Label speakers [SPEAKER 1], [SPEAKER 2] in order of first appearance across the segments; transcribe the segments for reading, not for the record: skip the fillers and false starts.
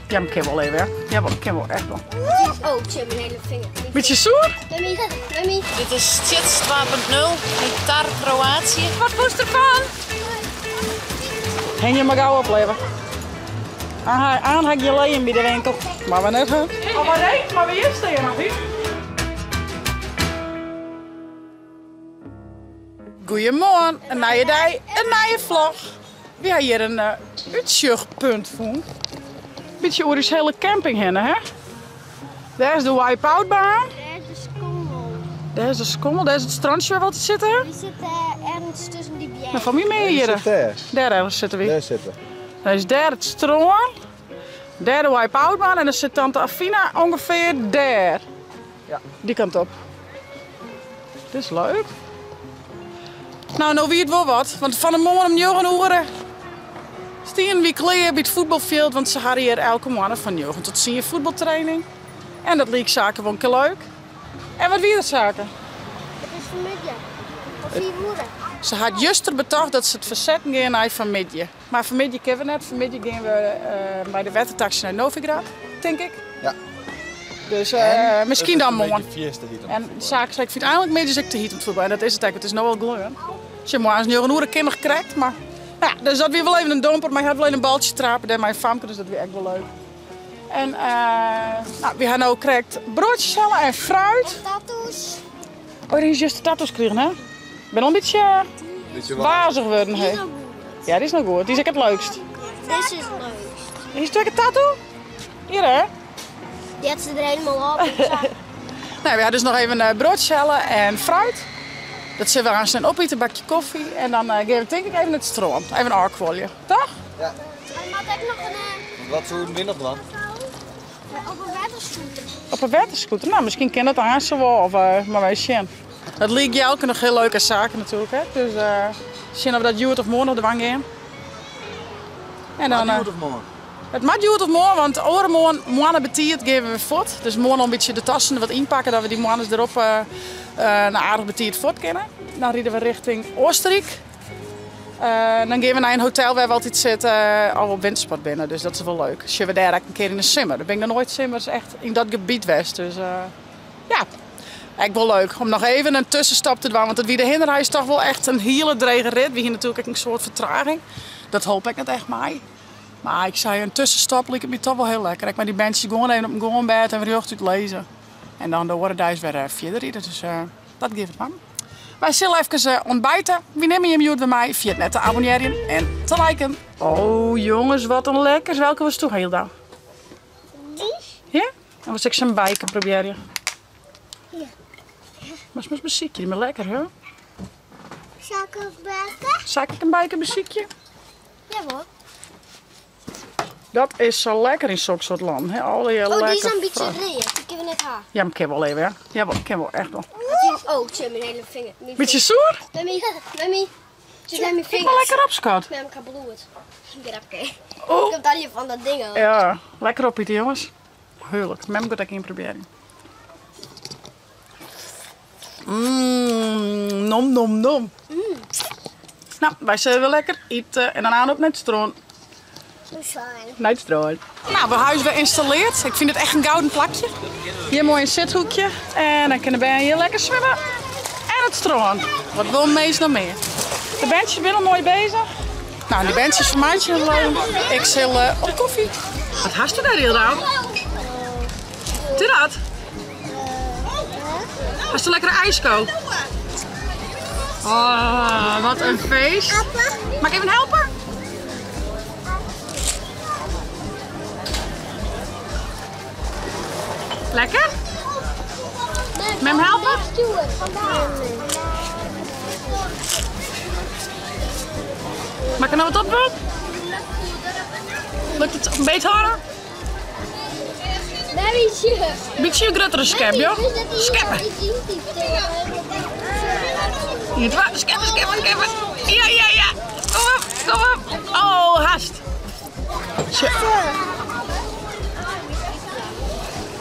[SPEAKER 1] Ja, maar ik ken wel even, hè? Ja, ik ken wel echt wel.
[SPEAKER 2] Oh, ik zie mijn hele vinger.
[SPEAKER 1] Beetje zoer?
[SPEAKER 2] Mummy.
[SPEAKER 3] Dit is Chits 2.0, Gitaar Kroatië.
[SPEAKER 1] Wat moest ervan? Heng je maar gauw opleven. Aan heb je alleen bij de winkel. Maar we net gaan. Oh, maar nee, maar wie is er nog niet? Goedemorgen, een nieuwe dag, een nieuwe vlog. We hebben hier een uitzichtpunt voor. Een beetje over deze hele camping heen, hè? Daar is de wipe-out-baan.
[SPEAKER 2] Daar is de skommel.
[SPEAKER 1] Daar is de skommel, daar is het strandje waar we te zitten.
[SPEAKER 2] Die zit ergens tussen die bergen.
[SPEAKER 1] Nou, van wie mee hier? Daar ergens zitten we.
[SPEAKER 4] Daar zitten.
[SPEAKER 1] Dan is daar het stroom. Daar de wipe-out-baan en dan zit tante Afina ongeveer daar. Ja, die kant op. Dit is leuk. Nou wie het wel wat, want van de morgen om 9 uur stien we kleer bij het voetbalveld, want ze hadden hier elke morgen van 9 tot 10 voetbaltraining. En dat leek zaken wel een keer leuk. En wat weer dat zaken?
[SPEAKER 2] Het is vanmiddag. Of 4 uur.
[SPEAKER 1] Ze had juist er betocht dat ze het verzetten gaan naar vanmiddag. Maar vanmiddag kunnen we net. Vanmiddag gaan we bij de watertaxi naar Novigrad, denk ik.
[SPEAKER 4] Ja.
[SPEAKER 1] Dus misschien dan morgen. En de zaak zei, ik vind eigenlijk middags ik te heet om het voetbal. En dat is het eigenlijk, het is nog wel gluren. Als je morgens 9 uur kinderen krijgt, maar ja, dus dat weer wel even een domper. Maar je had wel even een baltje trapen, daar mijn famke, dus dat weer echt wel leuk. En nou, we hebben ook krijgt broodjes halen en fruit.
[SPEAKER 2] Tattoos.
[SPEAKER 1] Oh, die is juist de tattoos kregen, hè? Ik ben al een beetje wazig geworden.
[SPEAKER 2] Die
[SPEAKER 1] Hey.
[SPEAKER 2] is nog goed.
[SPEAKER 1] Ja, die is nog goed. Die is ook het leukst.
[SPEAKER 2] Deze is leuk.
[SPEAKER 1] Is het een tattoo? Hier, hè?
[SPEAKER 2] Die had ze er helemaal op.
[SPEAKER 1] Nou, we hadden dus nog even broodjes halen en fruit. Dat zullen we aan zijn opeten, een bakje koffie. En dan geven we denk ik even het stroom. Even een arkwolje. Toch?
[SPEAKER 4] Ja.
[SPEAKER 2] En had ik nog een...
[SPEAKER 4] Wat voor wind nog dan?
[SPEAKER 2] op een waterscooter.
[SPEAKER 1] Op een waterscooter. Nou, misschien kan dat aan zo wel. Of, maar wij zien. Dat leek je ook nog heel leuke zaken natuurlijk. Hè? Dus zien of we dat Juwet of morgen op de wang gaan. En dan,
[SPEAKER 4] Of morgen?
[SPEAKER 1] het mag Juwet of morgen, want morgen betiert geven we voort. Dus morgen een beetje de tassen er wat inpakken, dat we die morgens erop een aardig betiert voort kennen. Dan rijden we richting Oostenrijk. Dan gaan we naar een hotel waar we altijd zitten, al op wintersport binnen. Dus dat is wel leuk. Als je we daar een keer in de simmer. Dan ben ik nog nooit simmers echt in dat gebied geweest. Dus ja, echt wel leuk om nog even een tussenstap te doen. Want het wie de hinderhuis is toch wel echt een hele drege rit. We hier natuurlijk een soort vertraging. Dat hoop ik het echt mee. Maar ik zei een tussenstap lijkt me toch wel heel lekker. Ik met die bandjes gewoon even op een gewoon bed en weer heel goed lezen. En dan de orenduis weer verder rijden. Dus dat geeft het man. Wij zullen even ontbijten. Wie nemen je bij mij? Via het net te abonneren en te liken. Oh jongens, wat een lekkers. Welke was toch heel dan?
[SPEAKER 2] Die?
[SPEAKER 1] Ja? Dan was ik zijn bijken proberen.
[SPEAKER 2] Ja.
[SPEAKER 1] Maar het is muziekje, maar lekker hè?
[SPEAKER 2] Zal ik ook baken?
[SPEAKER 1] Zak ik een bijken muziekje?
[SPEAKER 2] Ja hoor.
[SPEAKER 1] Dat is zo lekker in zo'n soort land. Hè? Al die
[SPEAKER 2] Oh, die is
[SPEAKER 1] lekker
[SPEAKER 2] een beetje
[SPEAKER 1] fruit.
[SPEAKER 2] reet. Die kunnen we net haar.
[SPEAKER 1] Ja, maar ik ken wel even hè? Ja, ik ken wel echt wel.
[SPEAKER 2] Oh, ik zie mijn hele vinger.
[SPEAKER 1] Beetje zoer?
[SPEAKER 2] Mummy. Zit naar mijn
[SPEAKER 1] Kijk
[SPEAKER 2] vinger.
[SPEAKER 1] maar lekker op, schat.
[SPEAKER 2] Nee, ik heb bloed. Get up, oké.
[SPEAKER 1] Oh.
[SPEAKER 2] Ik heb daar je van dat ding al.
[SPEAKER 1] Ja, lekker op eten jongens. Heerlijk. Mem gaat ik in proberen. Nom nom nom. Nou, wij zullen wel lekker eten en daarna op naar het strand.
[SPEAKER 2] Zo fijn.
[SPEAKER 1] Naar het strand. Nou, we huis weer geïnstalleerd. Ik vind het echt een gouden plakje. Hier mooi een zithoekje. En dan kunnen we hier lekker zwemmen. En het strand. Wat wil meest nog meer? De bandjes zijn nog mooi bezig. Nou, die bandjes van mij zijn leuk. Ik zal op koffie. Wat hast je daar heel dan? Doe dat? Hast je lekkere ijsko? Oh, wat een feest. Mag ik even helpen? Lekker? Met hem helpen? Mag ik er nou wat op doen? Lukt het een beetje harder? Een beetje een grotere skep, joh. Skeppen. Hier, skeppen. Ja. Kom op. Oh, haast. Zo.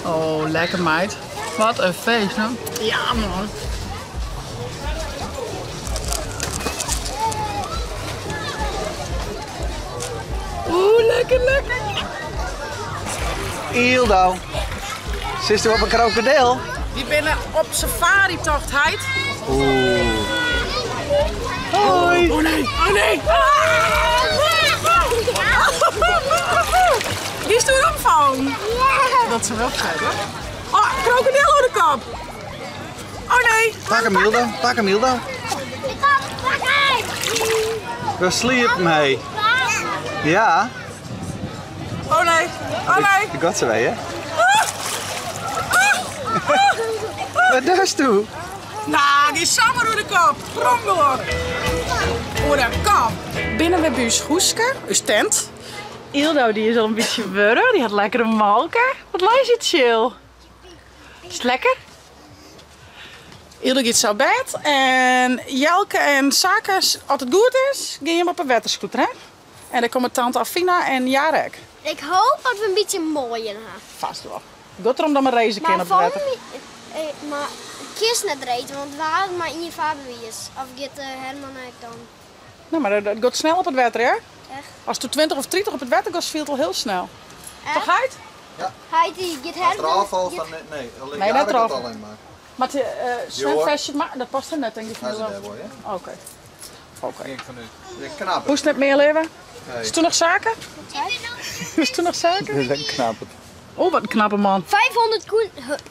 [SPEAKER 1] Oh, lekker meid. Wat een feest, hè? Ja, man. Oeh, lekker.
[SPEAKER 4] Ildo. Zit u op een krokodil?
[SPEAKER 1] Die binnen op safari-tocht heid.
[SPEAKER 4] Oeh. Hoi.
[SPEAKER 1] Oh nee, oh nee. Die is toen omvallen. Dat is wel fijn hoor. Oh, krokodil op de kop. Oh nee.
[SPEAKER 4] Pak hem Ildo, pak hem Ildo. We sliepen mee. Ja.
[SPEAKER 1] Oh nee, oh nee.
[SPEAKER 4] Ik got ze mee, hè? Wat doe je?
[SPEAKER 1] Nou, die is samen door de kop. Sprong door. Door de kop. Binnen we bij ons hoeske, ons tent. Ildo die is al een beetje wurren. Die had lekker een malken. Wat lijst het chill. Is het lekker? Ildo gaat zo bed. En Jelke en Saka, als het goed is, gaan je op een waterscooter, hè? En dan komen tante Afina en Jarek.
[SPEAKER 2] Ik hoop dat we een beetje mooi in hebben.
[SPEAKER 1] Vast wel. Goed erom dat we racen kunnen op het water.
[SPEAKER 2] Maar kies net reden, want we hadden maar in je vader is. Of gaat Herman en ik dan?
[SPEAKER 1] Nou, maar dat gaat snel op het water, hè?
[SPEAKER 2] Echt?
[SPEAKER 1] Als het 20 of 30 op het water gaat, viel het al heel snel.
[SPEAKER 2] Echt?
[SPEAKER 1] Toch, Heid?
[SPEAKER 2] Hij die gaat Herman.
[SPEAKER 4] Eraf valt dan net, nee. Alleen
[SPEAKER 1] Nee,
[SPEAKER 4] ja,
[SPEAKER 1] net
[SPEAKER 4] dat
[SPEAKER 1] eraf.
[SPEAKER 4] gaat alleen maar.
[SPEAKER 1] Maar het zwemvestje, dat past er net, denk ik.
[SPEAKER 4] Hij is er mooi, hè?
[SPEAKER 1] Oké. Oké.
[SPEAKER 4] Denk van nu. Knap.
[SPEAKER 1] Hoe is het met meer leven?
[SPEAKER 4] Nee.
[SPEAKER 1] Is toen nog zaken? Is toen nog zaken?
[SPEAKER 4] Dat is een knap.
[SPEAKER 1] Oh, wat een knappe man.
[SPEAKER 2] 500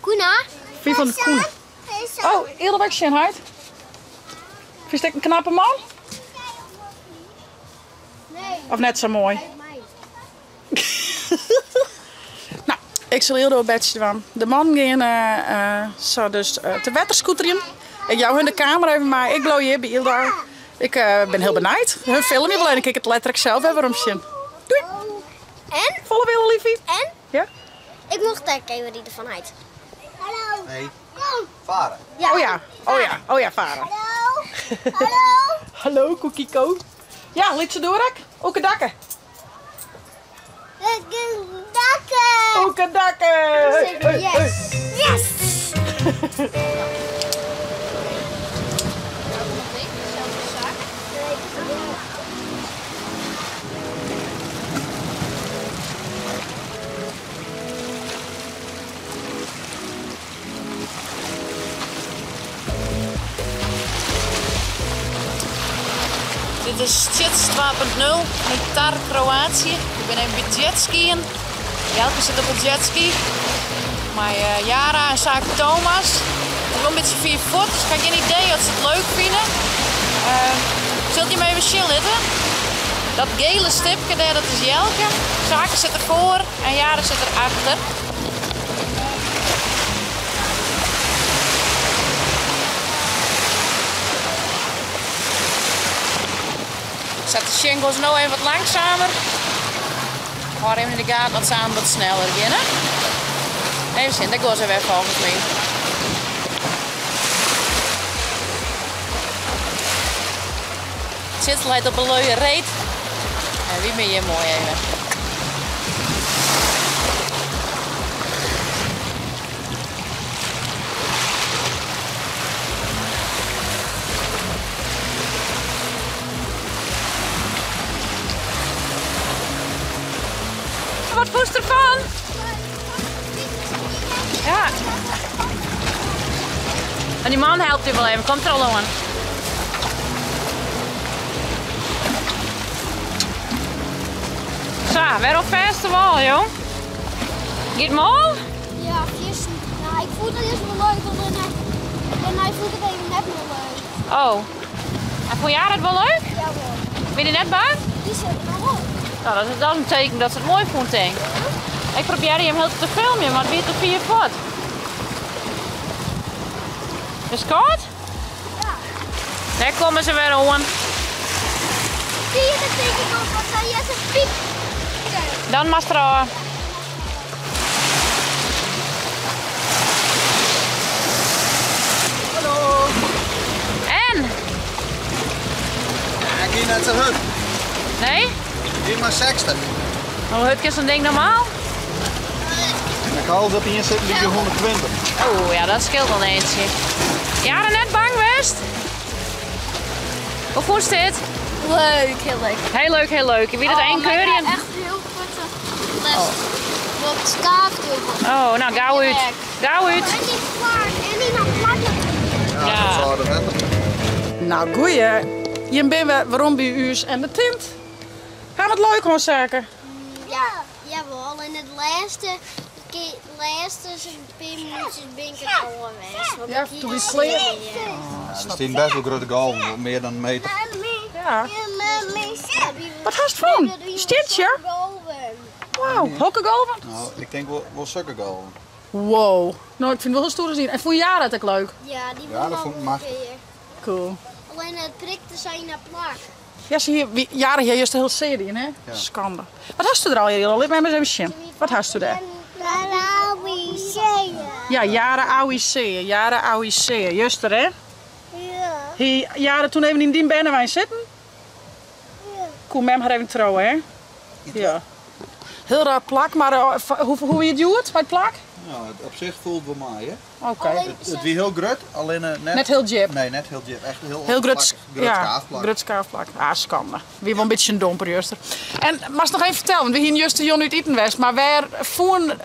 [SPEAKER 2] kuna.
[SPEAKER 1] 400 koen. Oh, eerder weg zijn, Heid. Vind je het een knappe man?
[SPEAKER 2] Nee,
[SPEAKER 1] Of net zo mooi?
[SPEAKER 2] mij.
[SPEAKER 1] Nou, ik zal heel door het bedje doen. De man zou dus te waterscooteren. Ik jou hun de kamer even, maar ik blow je bij Ilda. Ik ben heel benijd. Hun film je alleen, ik het letterlijk zelf even om zien. Doei!
[SPEAKER 2] En?
[SPEAKER 1] Volle willen, liefie.
[SPEAKER 2] En?
[SPEAKER 1] Ja?
[SPEAKER 2] Ik mocht even die ervan uit. Hallo.
[SPEAKER 4] Nee. Varen.
[SPEAKER 2] Ja.
[SPEAKER 1] Oh ja, oh ja, oh ja, varen.
[SPEAKER 2] Hallo. Hallo.
[SPEAKER 1] Hallo, Koekieko. Ja, liet ze door, ook dakken.
[SPEAKER 2] Dakken.
[SPEAKER 1] Ook dakken.
[SPEAKER 2] Zeker, yes. Yes.
[SPEAKER 3] Dit is Chits 2.0, Tar Kroatië. Ik ben even bij jetskiën. Jelke zit op een jetski. Maar Jara en zaak Thomas. Het is wel een beetje 4 voet, dus ik heb geen idee of ze het leuk vinden. Zult je me even chillen? Dat gele stipje daar, dat is Jelke. Zaken zit ervoor en Jara zit erachter. Zet de shingles nou even wat langzamer. Hou even in de gaten dat ze aan wat sneller beginnen. Even zien, dat gaat ze weer volgens mij. Het zit leidt op een leuke reet. En wie ben je mooi even. Wat voest ervan? Ja. En die man helpt je wel even, komt er al aan. Zo, weer op festival, joh. Gaat mooi?
[SPEAKER 2] Ja, eerst. Nou, ik voel het eerst wel leuk, en hij voelt het even net meer leuk.
[SPEAKER 3] Oh. En vond jij het wel leuk?
[SPEAKER 2] Ja, wel.
[SPEAKER 3] Ben je net bang?
[SPEAKER 2] Die zit er nog op.
[SPEAKER 3] Nou, dat is dan een teken dat ze het mooi vond, denk ik. Ik probeerde hem heel te filmen, maar het weer te 4 voet. Is het koud?
[SPEAKER 2] Ja.
[SPEAKER 3] Daar komen ze weer aan.
[SPEAKER 2] Zie je dat teken nog? Wat zei je? Een piep.
[SPEAKER 3] Dan maar straks.
[SPEAKER 4] Hallo.
[SPEAKER 3] En?
[SPEAKER 4] Ja, ik ging net zijn hut.
[SPEAKER 3] Nee?
[SPEAKER 4] Hier maar 60.
[SPEAKER 3] Hoe hut is zo'n ding normaal?
[SPEAKER 4] En ik haal dat hier zit die 120.
[SPEAKER 3] Oh ja, dat scheelt al eentje. Ja, er net bang geweest? Hoe voelt dit?
[SPEAKER 2] Leuk, heel leuk.
[SPEAKER 3] Heel leuk, heel leuk. Je weet het één keer.
[SPEAKER 2] Echt heel goed. Les. Wat het skaafdubbel.
[SPEAKER 3] Oh, nou gauw uit. Gauw uit.
[SPEAKER 2] En die vlak, en die nog vlak.
[SPEAKER 4] Ja, dat zou er net.
[SPEAKER 1] Nou, goeie. Hier ben we waarom bij u en de tint. Gaan we het leuk gaan zaken?
[SPEAKER 2] Ja, jawel. En het laatste zo'n 10 minuutjes ben ik het al geweest.
[SPEAKER 1] Ja, toen is het kleer.
[SPEAKER 4] Er staan best wel grote galven, meer dan een meter.
[SPEAKER 1] Ja. Wat hast je van? Stitje? Wauw, hokke golven?
[SPEAKER 4] Nou, ik denk wel zulke galven.
[SPEAKER 1] Wow. Nou, ik vind het wel heel stoer te zien. En voor jaren het ook leuk.
[SPEAKER 2] Ja, die
[SPEAKER 4] Ja, dat vond ik machtig.
[SPEAKER 1] Cool.
[SPEAKER 2] Alleen het prikte zijn naar plak.
[SPEAKER 1] Ja, zie je, jaren hier is de hele serie, hè?
[SPEAKER 4] Ja.
[SPEAKER 1] Schande. Wat hast u er al hier? Laat me eens even zien. Wat hast u daar? Ja, jaren AUIC. Jaren AUIC. Juist er, hè?
[SPEAKER 2] Ja.
[SPEAKER 1] Hier, jaren toen even in die Bennewijn zitten. Kom met hem even trouwen, hè? Ja. Heel raar plak, maar hoe je het doet bij het plak?
[SPEAKER 4] Nou, het op zich voelt wel mooi, hè?
[SPEAKER 1] Oké.
[SPEAKER 4] Het wie heel grut, alleen
[SPEAKER 1] Net heel jip.
[SPEAKER 4] Nee, net heel jip. Echt
[SPEAKER 1] Heel grut, ja,
[SPEAKER 4] skaafplak.
[SPEAKER 1] grut skaafplak. Ah, schande. Wie wel een beetje een domper, juster. En, mag nog even vertellen, want we hier juist de Jon uit Itenwest, maar waar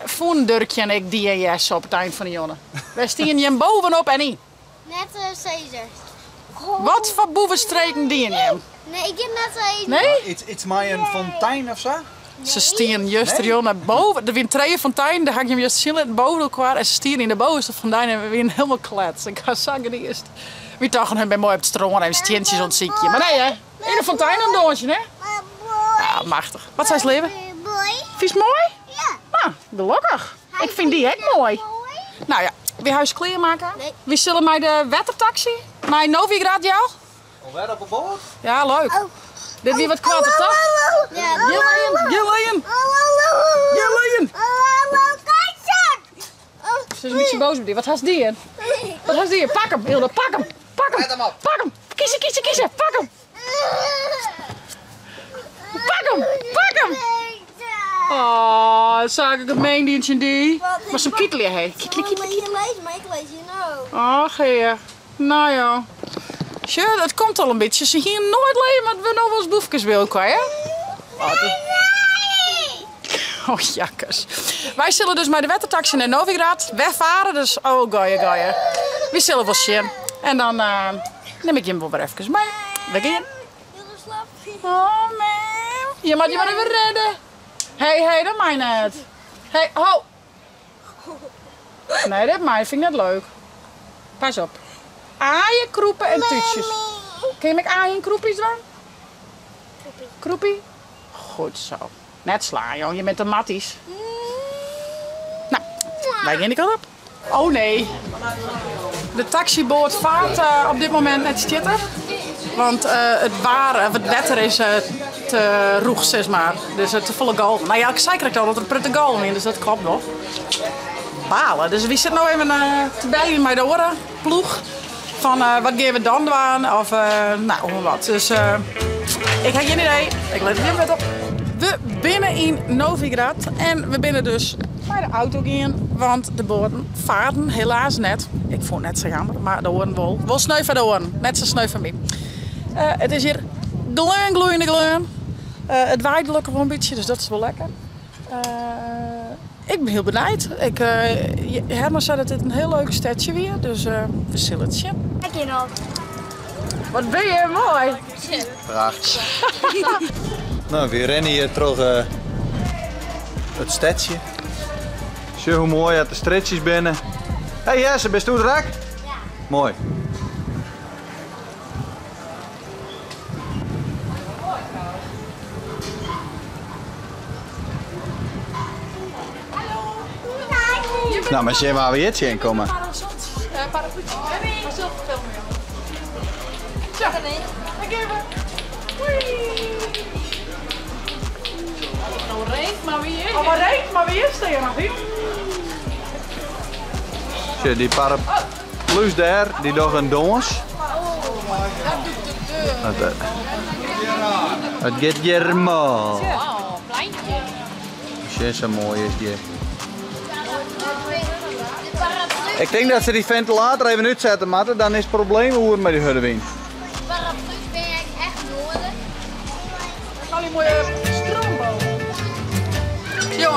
[SPEAKER 1] voen Durkje en ik die en jes op het eind van de jongen? Wij stien je bovenop en in.
[SPEAKER 2] Net Caesar.
[SPEAKER 1] Wat voor boevenstreken die in hem?
[SPEAKER 2] Nee, ik heb net een.
[SPEAKER 1] Nee?
[SPEAKER 4] Iets met een fontein of zo?
[SPEAKER 1] Ze stien juist Jon naar boven. Er zijn 2 fonteinen, daar ga ik hem juist zien boven elkaar. En ze stien in de bovenste fontein en we zijn helemaal klets. Ik ga zeggen die eerst. We dachten hem bij mooi op het stroom en steentjes ontziekje. Maar nee hè, in de fontein een doontje hè? Ja, machtig. Wat zijn ze leven? Vies mooi?
[SPEAKER 2] Ja.
[SPEAKER 1] Nou, gelukkig. Ik vind die echt mooi. Nou ja, weer huis kleermaken.
[SPEAKER 2] Nee.
[SPEAKER 1] We zullen mij de wettertaxi. Mijn Novigrad jou?
[SPEAKER 4] Alweer op een boord?
[SPEAKER 1] Ja, leuk. Dit weer wat kwaad toch?
[SPEAKER 2] Ja.
[SPEAKER 1] Gillian! Ze is een beetje boos op die. Wat has die in? Wat has die in? Pak hem, Hilde, pak hem! Pak hem! Pak hem! Kiezen! Pak hem! Pak hem! Pak hem! Oh, zag ik het meendientje die. Maar zo'n kittelje heet. Kittel.
[SPEAKER 2] Maar ik lees je nou.
[SPEAKER 1] Oh, geer. Nou ja. Sure, het komt al een beetje. Ze hier nooit leven, maar we nog wel eens boefjes willen kwijt, hè? Oh, jakkes. Wij zullen dus met de wettertaxi naar Novigrad wegvaren. Dus, oh, goeie. We zullen wel zien. En dan neem ik je wel weer even mee. We gaan. Oh, man. Je moet je maar even redden. Hey, dat mij net. Hey, ho. Nee, dat mij vind ik net leuk. Pas op. Aaien, kroepen en tuutjes. Kun je met aaien en kroepjes doen? Kroepie? Goed zo. Net slaan, joh. Je bent een matties. Nou, wij gaan die kant op. Oh nee. De taxiboot vaart op dit moment net stitten. Want het wetter is te roeg, zeg maar. Dus te volle galven. Nou ja, ik zei al dat er prutte galven in, dus dat klopt nog. Balen. Dus wie zit nou even te bellen met de oren ploeg. Van wat gaan we dan doen? Of nou, wat. Dus ik heb geen idee. Ik let er niet met op. We binnen in Novigrad en we binnen dus bij de auto gaan, want de boten varen helaas net. Ik vond het net zo jammer, maar de oren wel sneu van de oren. Net zo sneu van mij. Het is hier gloeiende. Het waait gelukkig wel een beetje, dus dat is wel lekker. Ik ben heel benieuwd. Herman zei dat dit een heel leuk stadje weer, dus we zullen het zien.
[SPEAKER 2] Kijk je nog.
[SPEAKER 1] Wat ben je mooi!
[SPEAKER 4] Prachtig. Nou, we rennen hier terug het stadje. Zie hoe mooi dat de stretches binnen. Hey Jesse, bent u er ook?
[SPEAKER 2] Ja.
[SPEAKER 4] Mooi. Nou, maar zie waar we hier in komen.
[SPEAKER 1] Parapluutje. Maar zelf filmen, joh. Zo, ik even. Nou, regent maar weer. Oh, maar regent maar weer, stel je nog hier.
[SPEAKER 4] Zie die paraplu's daar, die doen een dons.
[SPEAKER 1] Dat doet de deur.
[SPEAKER 4] Het gaat Germo.
[SPEAKER 3] Oh, pleintje.
[SPEAKER 4] Zie zo mooi is die. Ik denk dat ze die ventilator even uitzetten, maar dan is het probleem hoe het met die hudden.
[SPEAKER 2] Paraplu's ben ik echt nodig.
[SPEAKER 1] Al die mooie stroombomen.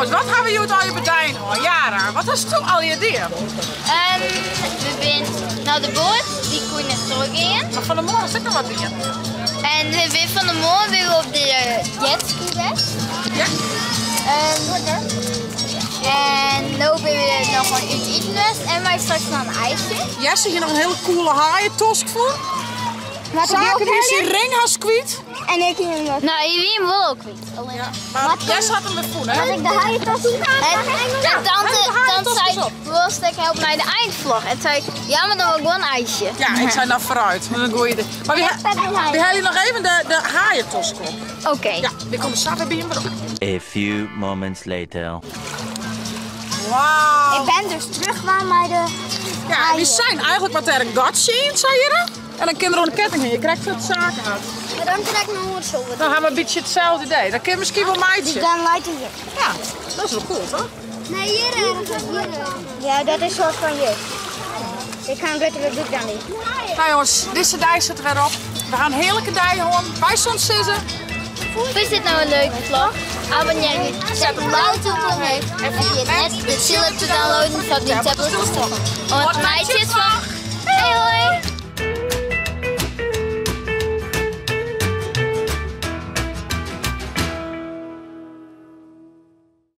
[SPEAKER 1] Jongens, wat hebben jullie al je bedijn hoor? Jara, wat is toen al je dier?
[SPEAKER 2] We zijn naar de boot, die kon je teruggaan.
[SPEAKER 1] Maar van de morgen zit er wat in.
[SPEAKER 2] En we zijn van de morgen weer op de jetski weg.
[SPEAKER 1] Ja?
[SPEAKER 2] En lopen we nog een iets eten en wij straks naar een ijsje.
[SPEAKER 1] Jesse hier nog een hele coole haaientosk voor. Zaken die zijn ring has kwijt.
[SPEAKER 2] En ik hier nog. Nou, je wie hem wel ook niet.
[SPEAKER 1] Ja, maar Jesse had hem weer voen, hè?
[SPEAKER 2] Als ik de haaientas zie en dan zei ik, wil ik help mij de eindvlog. En zei ik, ja, maar dan wil ik wel een ijsje.
[SPEAKER 1] Ja, ik zei nou vooruit. Dan gooi je maar we halen nog even de haaientosk op.
[SPEAKER 2] Oké.
[SPEAKER 1] Ja, die komt zaten bij hem erop.
[SPEAKER 5] A few moments later.
[SPEAKER 1] Wauw.
[SPEAKER 2] Ik ben dus terug bij de...
[SPEAKER 1] Ja, we zijn eigenlijk wat er een gat zien, zei je. En dan kinderen een ketting in. Je krijgt het zaken uit.
[SPEAKER 2] Maar dan krijg ik nog wat zo.
[SPEAKER 1] Dan gaan we een beetje hetzelfde idee. Dan kun je misschien wel maatje.
[SPEAKER 2] Dan lijkt het.
[SPEAKER 1] Ja, dat is wel cool, toch?
[SPEAKER 2] Nee, hier ja, dat is soort van je. Ik ga hem weten wat ik dan niet.
[SPEAKER 1] Nou jongens, deze dij zit er weer op. We gaan een heerlijke dij horen. Bij soms zitten.
[SPEAKER 2] Is dit nou een leuke vlog? Abonneer je. Zet een blauw toekomst heeft. En vergeet net de chiller te downloaden van die tablet. Want mij zit van. Hey hoi!